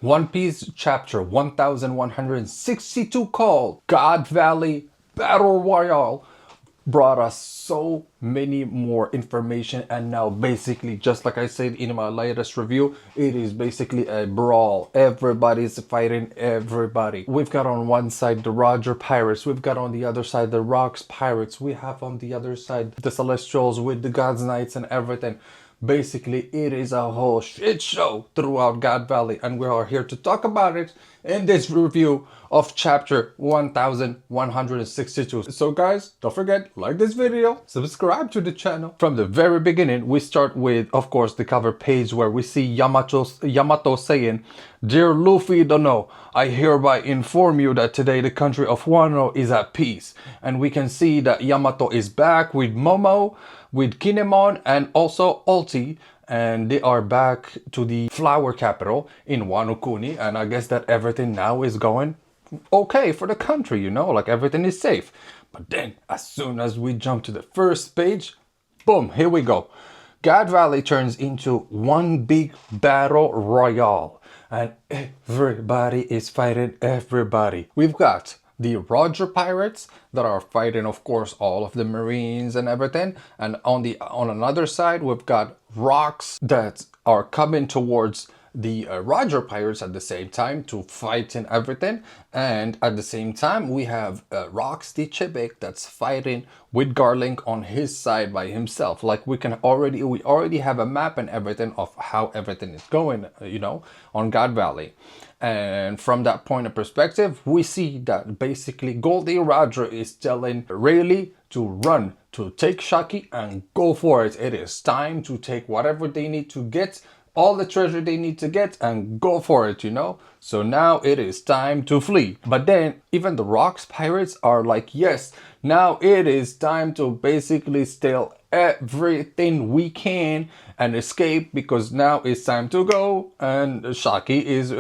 One Piece chapter 1162 called God Valley Battle Royale brought us so many more information, and now basically, just like I said in my latest review, it is basically a brawl. Everybody's fighting everybody. We've got on one side the Roger Pirates, we've got on the other side the Rocks Pirates, we have on the other side the Celestials with the God's Knights and everything. Basically, it is a whole shit show throughout God Valley, and we are here to talk about it in this review of chapter 1162. So guys, don't forget, like this video, subscribe to the channel. From the very beginning, we start with, of course, the cover page where we see Yamato saying, "Dear Luffy Dono, I hereby inform you that today the country of Wano is at peace." And we can see that Yamato is back with Momo, with Kinemon, and also Ulti, and they are back to the flower capital in Wano Kuni, and I guess that everything now is going okay for the country, you know, like everything is safe. But then as soon as we jump to the first page, boom, here we go. God Valley turns into one big battle royale, and everybody is fighting everybody. We've got the Roger Pirates that are fighting, of course, all of the Marines and everything. And on another side, we've got Rocks that are coming towards the Roger Pirates at the same time to fight and everything. And at the same time, we have Rocks the Chibik that's fighting with Garlink on his side by himself. Like we already have a map and everything of how everything is going, you know, on God Valley. And from that point of perspective, we see that basically Goldie Roger is telling Rayleigh to run, to take Shaki and go for it. It is time to take whatever they need to get, all the treasure they need to get, and go for it, you know? So now it is time to flee. But then even the Rocks Pirates are like, yes, now it is time to basically steal everything we can and escape, because now it's time to go, and Shaki is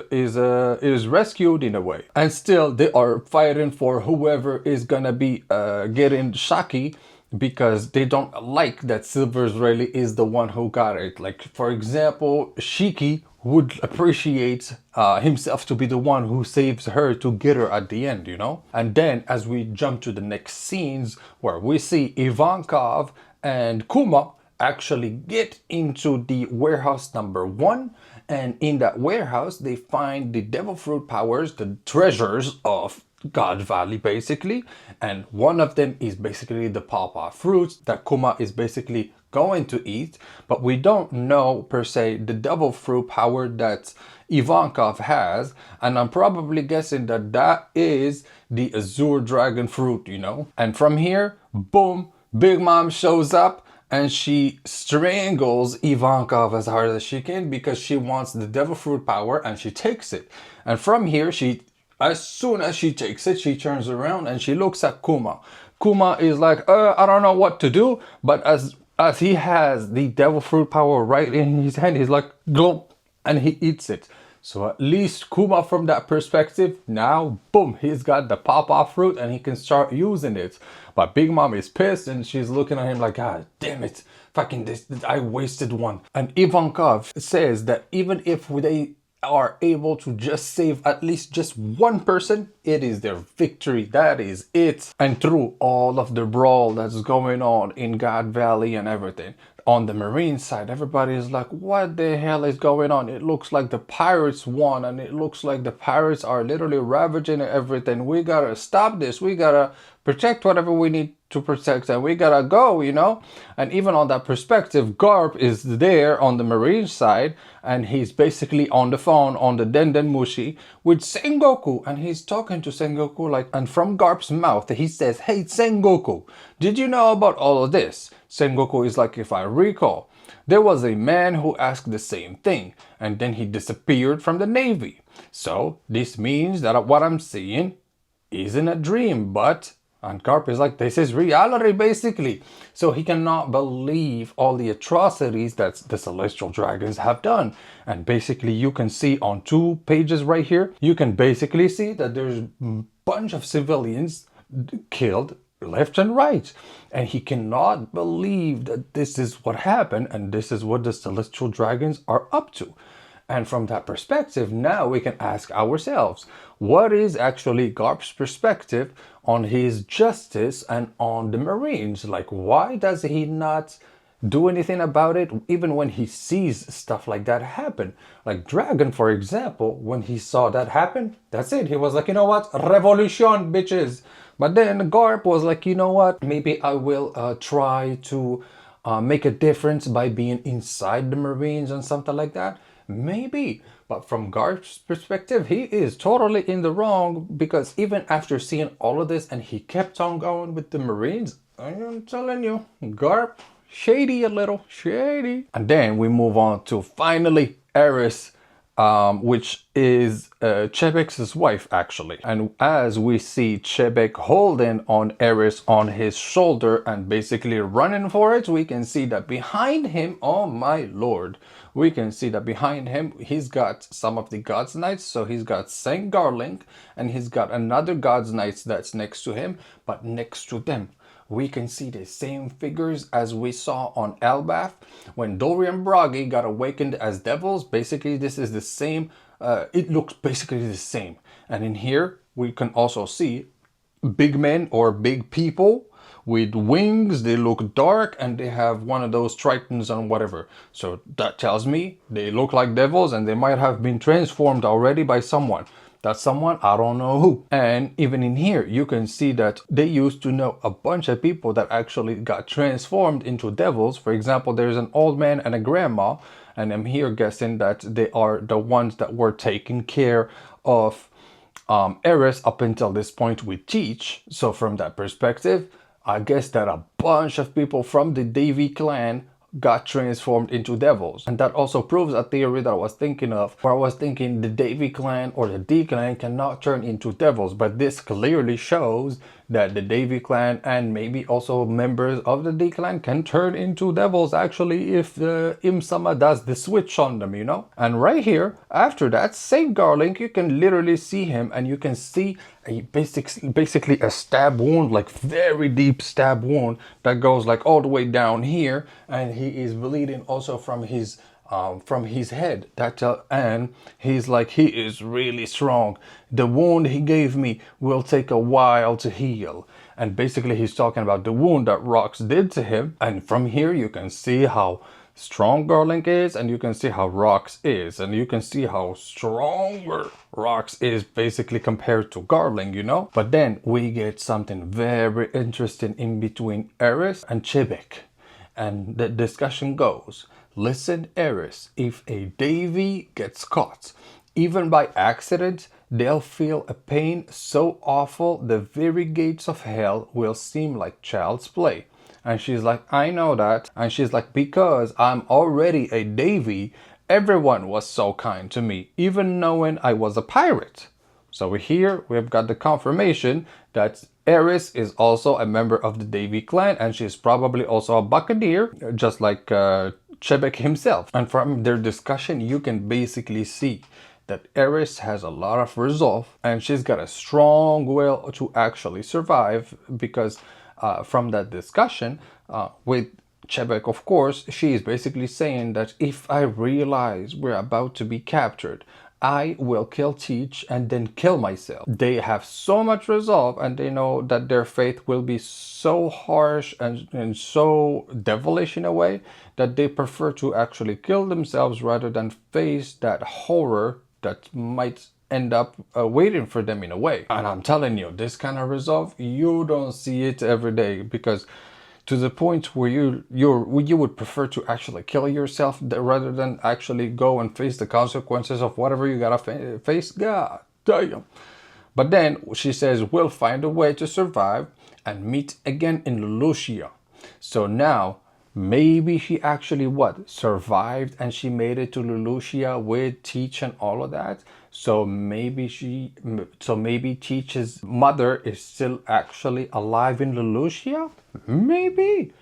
rescued in a way. And still they are fighting for whoever is gonna be getting Shaki, because they don't like that Silver's Rayleigh is the one who got it. Like, for example, Shiki would appreciate himself to be the one who saves her to get her at the end, you know? And then as we jump to the next scenes where we see Ivankov and Kuma actually get into the warehouse number 1, and in that warehouse they find the devil fruit powers, the treasures of God Valley basically, and one of them is basically the pawpaw fruits that Kuma is basically going to eat, but we don't know per se the devil fruit power that Ivankov has, and I'm probably guessing that that is the Azure Dragon fruit, you know. And from here, boom, Big Mom shows up and she strangles Ivankov as hard as she can because she wants the devil fruit power, and she takes it. And from here, as soon as she takes it, she turns around and she looks at Kuma. Kuma is like, I don't know what to do, but as he has the devil fruit power right in his hand, he's like, gulp, and he eats it. So at least Kuma, from that perspective, now, boom, he's got the pawpaw fruit and he can start using it. But Big Mom is pissed and she's looking at him like, God damn it, fucking this, I wasted one. And Ivankov says that even if they are able to just save at least just one person, it is their victory. That is it. And through all of the brawl that's going on in God Valley and everything, on the Marine side, everybody is like, what the hell is going on? It looks like the pirates won, and it looks like the pirates are literally ravaging everything. We gotta stop this. We gotta protect whatever we need to protect, and we gotta go, you know. And even on that perspective, Garp is there on the Marine side, and he's basically on the phone on the Denden Mushi with Sengoku, and he's talking to Sengoku like, and from Garp's mouth he says, hey Sengoku, did you know about all of this? Sengoku is like, if I recall, there was a man who asked the same thing, and then he disappeared from the Navy. So this means that what I'm seeing isn't a dream, but... And Garp is like, this is reality, basically. So he cannot believe all the atrocities that the Celestial Dragons have done. And basically you can see on 2 pages right here, you can basically see that there's a bunch of civilians killed left and right. And he cannot believe that this is what happened and this is what the Celestial Dragons are up to. And from that perspective, now we can ask ourselves, what is actually Garp's perspective on his justice and on the Marines? Like, why does he not do anything about it even when he sees stuff like that happen? Like Dragon, for example, when he saw that happen, that's it. He was like, you know what? Revolution, bitches. But then Garp was like, you know what? Maybe I will try to make a difference by being inside the Marines and something like that. Maybe. But from Garp's perspective, he is totally in the wrong, because even after seeing all of this and he kept on going with the Marines, I'm telling you, Garp, shady, a little shady. And then we move on to finally Eris, which is Chebek's wife, actually. And as we see Chebek holding on Eris on his shoulder and basically running for it, we can see that behind him, oh my lord, we can see that behind him, he's got some of the God's Knights. So he's got Saint Garlink, and he's got another God's Knights that's next to him, but next to them, we can see the same figures as we saw on Elbaf when Dorian Bragi got awakened as devils. Basically, this is the same. It looks basically the same. And in here, we can also see big men or big people with wings. They look dark and they have one of those tritons and whatever. So that tells me they look like devils and they might have been transformed already by someone. That's someone, I don't know who. And even in here, you can see that they used to know a bunch of people that actually got transformed into devils. For example, there's an old man and a grandma, and I'm here guessing that they are the ones that were taking care of Eris up until this point with Teach. So from that perspective, I guess that a bunch of people from the Davy clan got transformed into devils. And that also proves a theory that I was thinking of, where I was thinking the Davy clan or the D clan cannot turn into devils, but this clearly shows that the Davy clan and maybe also members of the D clan can turn into devils actually if Imsama does the switch on them, you know. And right here, after that, Saint Garlink, you can literally see him and you can see a basically a stab wound, like very deep stab wound that goes like all the way down here, and he is bleeding also from his head. And he's like, he is really strong. The wound he gave me will take a while to heal. And basically he's talking about the wound that Rox did to him. And from here you can see how strong Garlink is, and you can see how Rox is, and you can see how stronger Rox is basically compared to Garlink, you know. But then we get something very interesting in between Eris and Chebek, and the discussion goes, listen, Eris, if a Davy gets caught, even by accident, they'll feel a pain so awful the very gates of hell will seem like child's play. And she's like, I know that. And she's like, because I'm already a Davy, everyone was so kind to me, even knowing I was a pirate. So here we've got the confirmation that Eris is also a member of the Davy clan, and she's probably also a buccaneer, just like Chebek himself. And from their discussion, you can basically see that Eris has a lot of resolve, and she's got a strong will to actually survive, because from that discussion with Chebek, of course, she is basically saying that if I realize we're about to be captured, I will kill Teach and then kill myself. They have so much resolve, and they know that their fate will be so harsh and so devilish in a way that they prefer to actually kill themselves rather than face that horror that might end up waiting for them in a way. And I'm telling you, this kind of resolve, you don't see it every day, because to the point where you would prefer to actually kill yourself rather than actually go and face the consequences of whatever you gotta face. God damn. But then she says, we'll find a way to survive and meet again in Lelouchia. So now maybe she actually survived, and she made it to Lelouchia with Teach and all of that. So maybe Teach's mother is still actually alive in Lelouchia. Maybe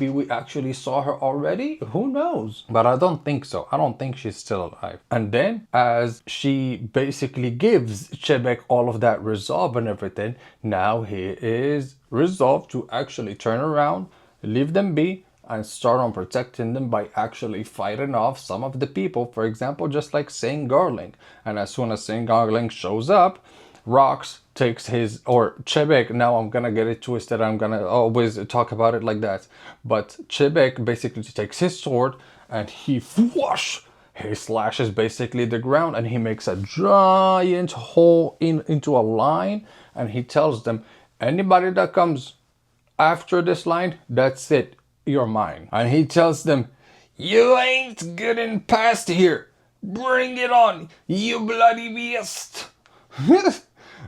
we actually saw her already. Who knows? But I don't think so. I don't think she's still alive. And then as she basically gives Chebek all of that resolve and everything, now he is resolved to actually turn around, leave them be, and start on protecting them by actually fighting off some of the people. For example, just like Saint Garling. And as soon as Saint Garling shows up, Rox takes his, or Chebek, now I'm gonna get it twisted, I'm gonna always talk about it like that. But Chebek basically takes his sword and he whoosh, he slashes basically the ground and he makes a giant hole into a line, and he tells them, anybody that comes after this line, that's it, you're mine. And he tells them, you ain't getting past here. Bring it on, you bloody beast.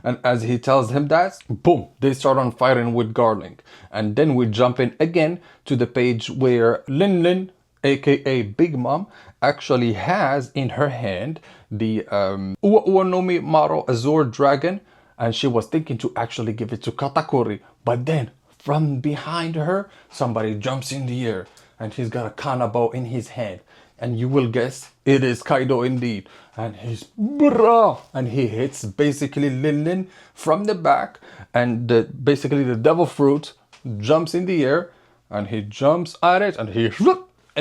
And as he tells him that, boom, they start on fighting with Garling. And then we jump in again to the page where Lin Lin, aka Big Mom, actually has in her hand the Ua Ua no Mi Maro Azure Dragon, and she was thinking to actually give it to Katakuri. But then, from behind her, somebody jumps in the air, and he's got a kanabo in his hand. And you will guess it is Kaido indeed. And he's brah, and he hits basically Lin Lin from the back, and basically the devil fruit jumps in the air, and he jumps at it, and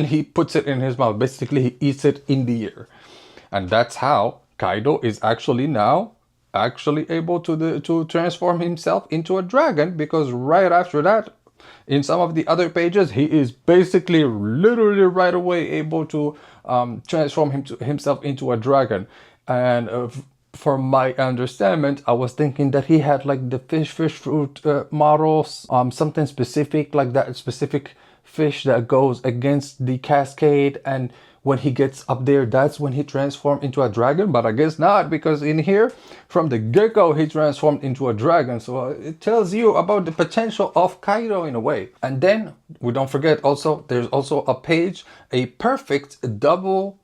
he puts it in his mouth. Basically, he eats it in the air, and that's how Kaido is actually now able to transform himself into a dragon, because right after that, in some of the other pages, he is basically literally right away able to transform himself into a dragon. And from my understanding, I was thinking that he had like the fish fruit models, something specific like that, specific fish that goes against the cascade, and when he gets up there, that's when he transformed into a dragon. But I guess not, because in here, from the get-go, he transformed into a dragon. So it tells you about the potential of Kaido in a way. And then, we don't forget also, there's also a page, a perfect double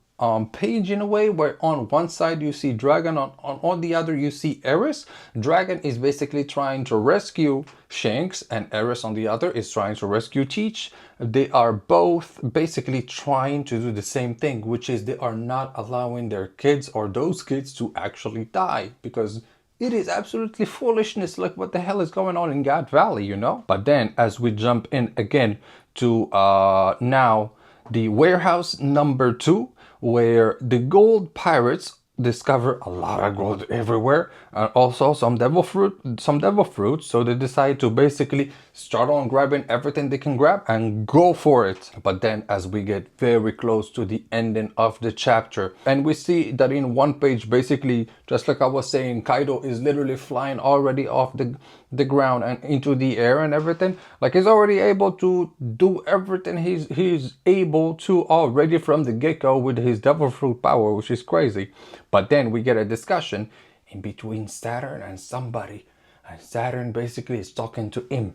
page in a way, where on one side you see Dragon, on the other you see Eris. Dragon is basically trying to rescue Shanks, and Eris on the other is trying to rescue Teach. They are both basically trying to do the same thing, which is they are not allowing their kids or those kids to actually die, because it is absolutely foolishness. Like, what the hell is going on in God Valley, you know? But then as we jump in again to now the warehouse number 2, where the gold pirates discover a lot of gold everywhere, and also some devil fruit, so they decide to basically start on grabbing everything they can grab and go for it. But then as we get very close to the ending of the chapter, and we see that in one page, basically just like I was saying, Kaido is literally flying already off the ground and into the air and everything. Like, he's already able to do everything he's able to already from the get-go with his devil fruit power, which is crazy. But then we get a discussion in between Saturn and somebody, and Saturn basically is talking to Im,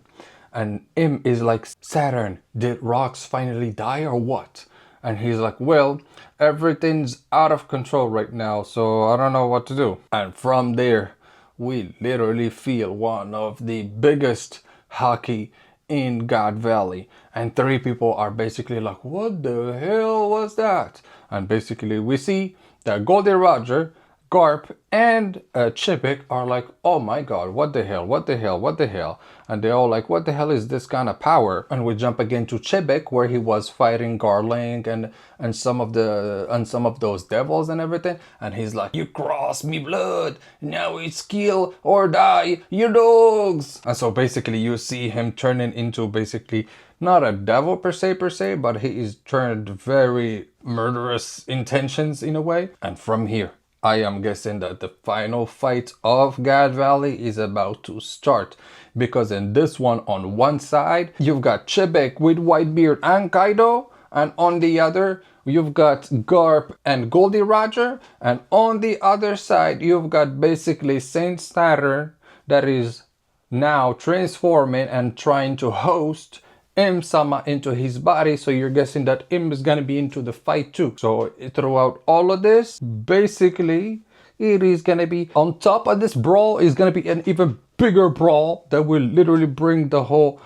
and Im is like, Saturn, did Rox finally die or what? And he's like, well, everything's out of control right now, so I don't know what to do. And from there, we literally feel one of the biggest haki in God Valley, and 3 people are basically like, what the hell was that? And basically we see that Goldie Roger, Garp, and Chipik are like, oh my god, what the hell, what the hell, what the hell? And they're all like, what the hell is this kind of power? And we jump again to Chipik, where he was fighting Garling and some of those devils and everything. And he's like, you crossed me blood, now it's kill or die, you dogs. And so basically you see him turning into basically not a devil per se, but he is turned very murderous intentions in a way. And from here, I am guessing that the final fight of God Valley is about to start, because in this one, on one side you've got Chebek with Whitebeard and Kaido, and on the other you've got Garp and Goldie Roger, and on the other side you've got basically Saint Saturn that is now transforming and trying to host Im-sama into his body. So you're guessing that Im is gonna be into the fight too. So throughout all of this, basically it is gonna be, on top of this brawl, is gonna be an even bigger brawl that will literally bring the whole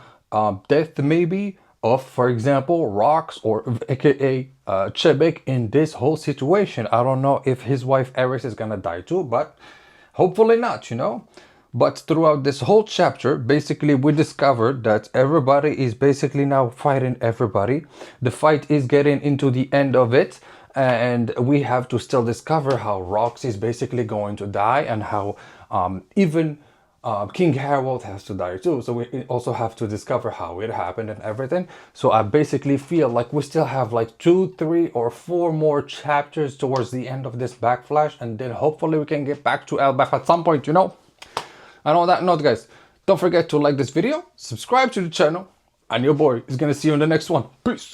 death maybe of, for example, Rox, or aka Chebek, in this whole situation. I don't know if his wife Eris is gonna die too, but hopefully not, you know. But throughout this whole chapter, basically we discovered that everybody is basically now fighting everybody. The fight is getting into the end of it, and we have to still discover how Rox is basically going to die, and how even King Harold has to die too. So we also have to discover how it happened and everything. So I basically feel like we still have like 2, 3, or 4 more chapters towards the end of this backflash, and then hopefully we can get back to Elbaf at some point, you know. And on that note, guys, don't forget to like this video, subscribe to the channel, and your boy is gonna see you in the next one. Peace.